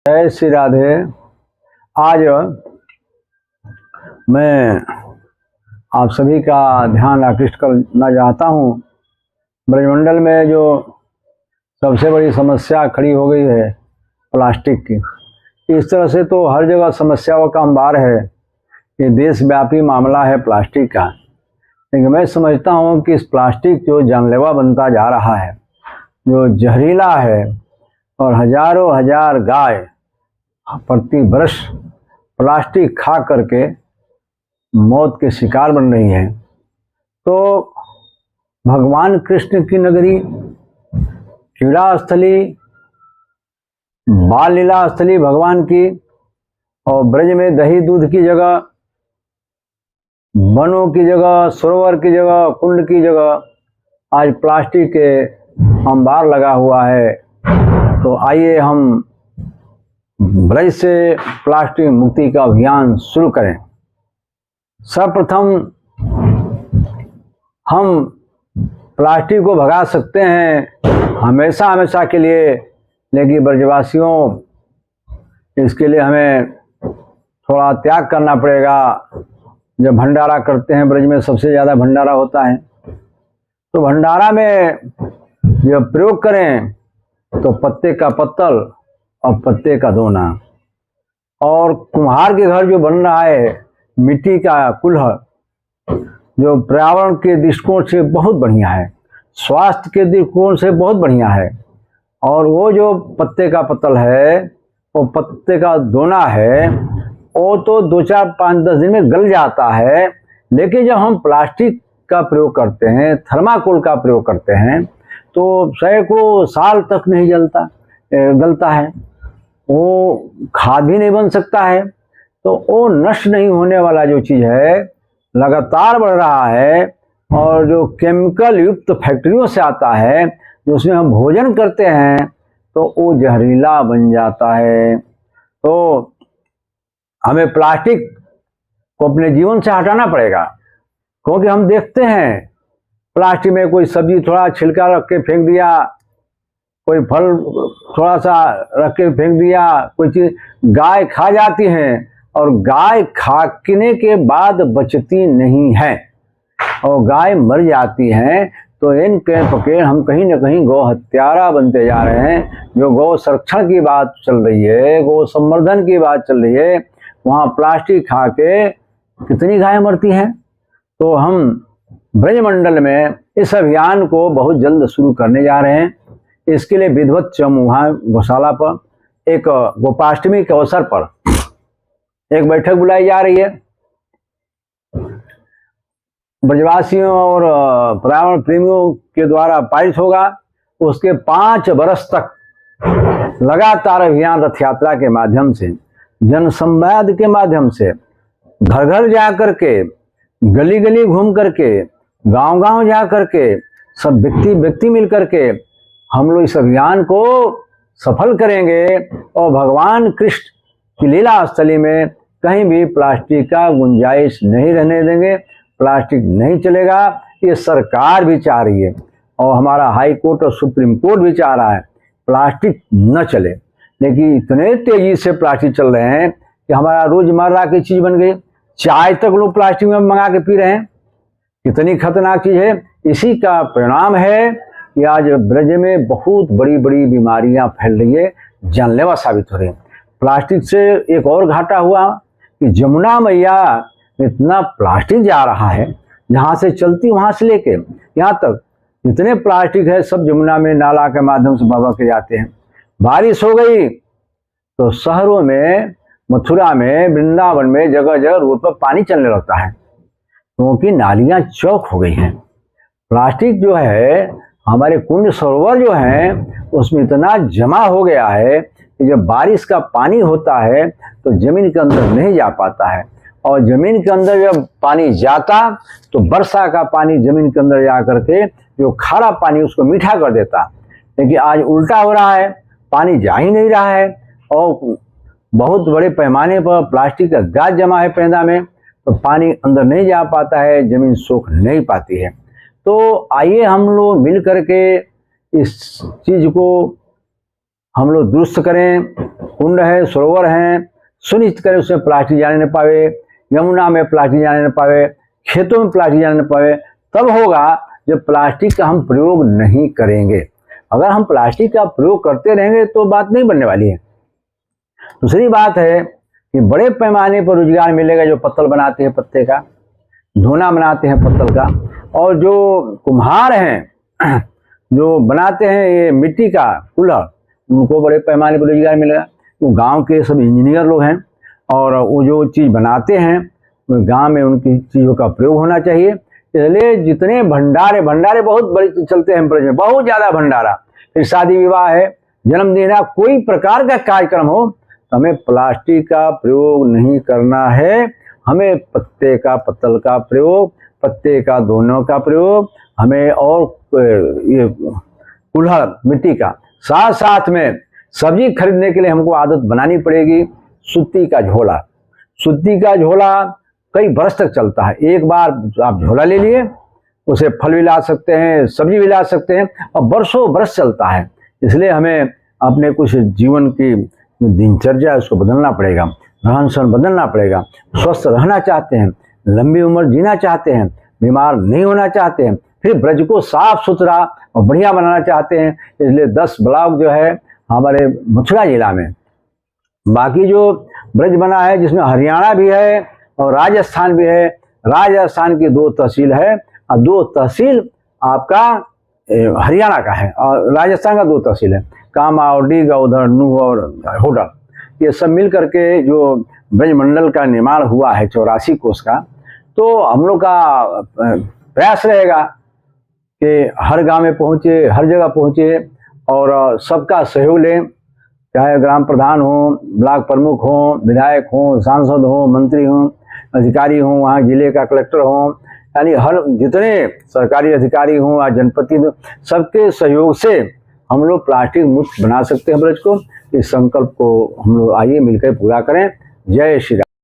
जय श्री राधे। आज मैं आप सभी का ध्यान आकृष्ट करना चाहता हूँ। ब्रजमंडल में जो सबसे बड़ी समस्या खड़ी हो गई है प्लास्टिक की, इस तरह से तो हर जगह समस्याओं का अंबार है। ये देशव्यापी मामला है प्लास्टिक का। लेकिन मैं समझता हूँ कि इस प्लास्टिक जो जानलेवा बनता जा रहा है, जो जहरीला है, और हजारों हजार गाय प्रति वर्ष प्लास्टिक खा करके मौत के शिकार बन रही है। तो भगवान कृष्ण की नगरी, क्रीड़ा स्थली, बाल लीला स्थली भगवान की, और ब्रज में दही दूध की जगह, वनों की जगह, सरोवर की जगह, कुंड की जगह आज प्लास्टिक के अंबार लगा हुआ है। तो आइए हम ब्रज से प्लास्टिक मुक्ति का अभियान शुरू करें। सर्वप्रथम हम प्लास्टिक को भगा सकते हैं हमेशा हमेशा के लिए, लेकिन ब्रजवासियों इसके लिए हमें थोड़ा त्याग करना पड़ेगा। जब भंडारा करते हैं, ब्रज में सबसे ज़्यादा भंडारा होता है, तो भंडारा में जब प्रयोग करें तो पत्ते का पत्तल और पत्ते का दोना, और कुम्हार के घर जो बन रहा है मिट्टी का कुल्हड़, जो पर्यावरण के दृष्टिकोण से बहुत बढ़िया है, स्वास्थ्य के दृष्टिकोण से बहुत बढ़िया है, और वो जो पत्ते का पत्तल है, वो पत्ते का दोना है, वो तो 2, 4, 5, 10 दिन में गल जाता है। लेकिन जब हम प्लास्टिक का प्रयोग करते हैं, थर्माकोल का प्रयोग करते हैं, तो सैकड़ों साल तक नहीं गलता है। वो खाद भी नहीं बन सकता है। तो वो नष्ट नहीं होने वाला जो चीज़ है लगातार बढ़ रहा है, और जो केमिकल युक्त फैक्ट्रियों से आता है, जो उसमें हम भोजन करते हैं, तो वो जहरीला बन जाता है। तो हमें प्लास्टिक को अपने जीवन से हटाना पड़ेगा, क्योंकि हम देखते हैं प्लास्टिक में कोई सब्जी थोड़ा छिलका रख के फेंक दिया, कोई फल थोड़ा सा रख के फेंक दिया, कोई चीज़ गाय खा जाती हैं, और गाय खाने के बाद बचती नहीं है, और गाय मर जाती हैं। तो इन के पकेड़ हम कहीं ना कहीं गौ हत्यारा बनते जा रहे हैं। जो गौ संरक्षण की बात चल रही है, गौ संवर्धन की बात चल रही है, वहाँ प्लास्टिक खा के कितनी गायें मरती हैं। तो हम ब्रजमंडल में इस अभियान को बहुत जल्द शुरू करने जा रहे हैं। इसके लिए विधिवत चमुहा गौशाला पर एक गोपाष्टमी के अवसर पर एक बैठक बुलाई जा रही है। ब्रजवासियों और पर्यावरण प्रेमियों के द्वारा पारित होगा। उसके 5 वर्ष तक लगातार अभियान रथ यात्रा के माध्यम से, जन संवाद के माध्यम से, घर घर जा करके, गली गली घूम करके, गांव गांव जा करके, सब व्यक्ति मिल करके हम लोग इस अभियान को सफल करेंगे, और भगवान कृष्ण की लीला स्थली में कहीं भी प्लास्टिक का गुंजाइश नहीं रहने देंगे। प्लास्टिक नहीं चलेगा। ये सरकार भी चाह रही है, और हमारा हाई कोर्ट और सुप्रीम कोर्ट भी चाह रहा है प्लास्टिक न चले। लेकिन इतने तेजी से प्लास्टिक चल रहे हैं कि हमारा रोजमर्रा की चीज बन गई। चाय तक लोग प्लास्टिक में मंगा के पी रहे हैं। कितनी खतरनाक चीज है। इसी का परिणाम है कि आज ब्रज में बहुत बड़ी बड़ी बीमारियां फैल रही है, जानलेवा साबित हो रही है। प्लास्टिक से एक और घाटा हुआ कि जमुना मैया इतना प्लास्टिक जा रहा है, जहाँ से चलती वहाँ से लेके यहाँ तक जितने प्लास्टिक है सब जमुना में नाला के माध्यम से बहा के जाते हैं। बारिश हो गई तो शहरों में, मथुरा में, वृंदावन में जगह जगह रोड पर पानी चलने लगता है, क्योंकि नालियां चौक हो गई हैं। प्लास्टिक जो है, हमारे कुंड सरोवर जो हैं, उसमें इतना जमा हो गया है कि जब बारिश का पानी होता है तो जमीन के अंदर नहीं जा पाता है, और जमीन के अंदर जब पानी जाता तो वर्षा का पानी जमीन के अंदर जा करके जो खारा पानी उसको मीठा कर देता। लेकिन आज उल्टा हो रहा है, पानी जा ही नहीं रहा है, और बहुत बड़े पैमाने पर प्लास्टिक का गाज जमा है पेंदा में, तो पानी अंदर नहीं जा पाता है, जमीन सूख नहीं पाती है। तो आइए हम लोग मिल करके इस चीज को हम लोग दुरुस्त करें। कुंड है, सरोवर हैं, सुनिश्चित करें उसमें प्लास्टिक जाने न पावे, यमुना में प्लास्टिक जाने न पावे, खेतों में प्लास्टिक जाने न पावे। तब होगा जब प्लास्टिक का हम प्रयोग नहीं करेंगे। अगर हम प्लास्टिक का प्रयोग करते रहेंगे तो बात नहीं बनने वाली है। दूसरी बात है कि बड़े पैमाने पर रोजगार मिलेगा, जो पत्तल बनाते हैं पत्ते का, धोना बनाते हैं पत्तल का, और जो कुम्हार हैं जो बनाते हैं ये मिट्टी का कुल्हड़, उनको बड़े पैमाने पर रोजगार मिलेगा। वो गांव के सब इंजीनियर लोग हैं और वो जो चीज़ बनाते हैं गांव में उनकी चीज़ों का प्रयोग होना चाहिए। इसलिए जितने भंडारे बहुत बड़े चलते हैं ब्रज में, बहुत ज़्यादा भंडारा, फिर शादी विवाह है, जन्मदिन है, कोई प्रकार का कार्यक्रम हो, हमें प्लास्टिक का प्रयोग नहीं करना है। हमें पत्ते का, पत्तल का प्रयोग, पत्ते का दोनों का प्रयोग, हमें और ये कुल्हड़ मिट्टी का, साथ साथ में सब्जी खरीदने के लिए हमको आदत बनानी पड़ेगी सूती का झोला। सूती का झोला कई बरस तक चलता है। एक बार आप झोला ले लिए, उसे फल भी ला सकते हैं, सब्जी भी ला सकते हैं, और बरसों बरस चलता है। इसलिए हमें अपने कुछ जीवन की दिनचर्या उसको बदलना पड़ेगा, रहन सहन बदलना पड़ेगा। स्वस्थ रहना चाहते हैं, लंबी उम्र जीना चाहते हैं, बीमार नहीं होना चाहते हैं, फिर ब्रज को साफ सुथरा और बढ़िया बनाना चाहते हैं, इसलिए 10 ब्लॉक जो है हमारे मथुरा जिला में, बाकी जो ब्रज बना है जिसमें हरियाणा भी है और राजस्थान भी है। राजस्थान की 2 तहसील है और 2 तहसील आपका हरियाणा का है, और राजस्थान का 2 तहसील है, कामा और डीगा, उधर नूह और होडल, ये सब मिल करके जो ब्रज मंडल का निर्माण हुआ है 84 कोस का। तो हम लोग का प्रयास रहेगा कि हर गांव में पहुँचे, हर जगह पहुँचे और सबका सहयोग लें, चाहे ग्राम प्रधान हो, ब्लॉक प्रमुख हो, विधायक हो, सांसद हो, मंत्री हो, अधिकारी हों, वहाँ जिले का कलेक्टर हो, यानी हर जितने सरकारी अधिकारी हों या जनप्रतिनिधि, सबके सहयोग से हम लोग प्लास्टिक मुक्त बना सकते हैं ब्रज को। इस संकल्प को हम लोग आइए मिलकर पूरा करें। जय श्री राम।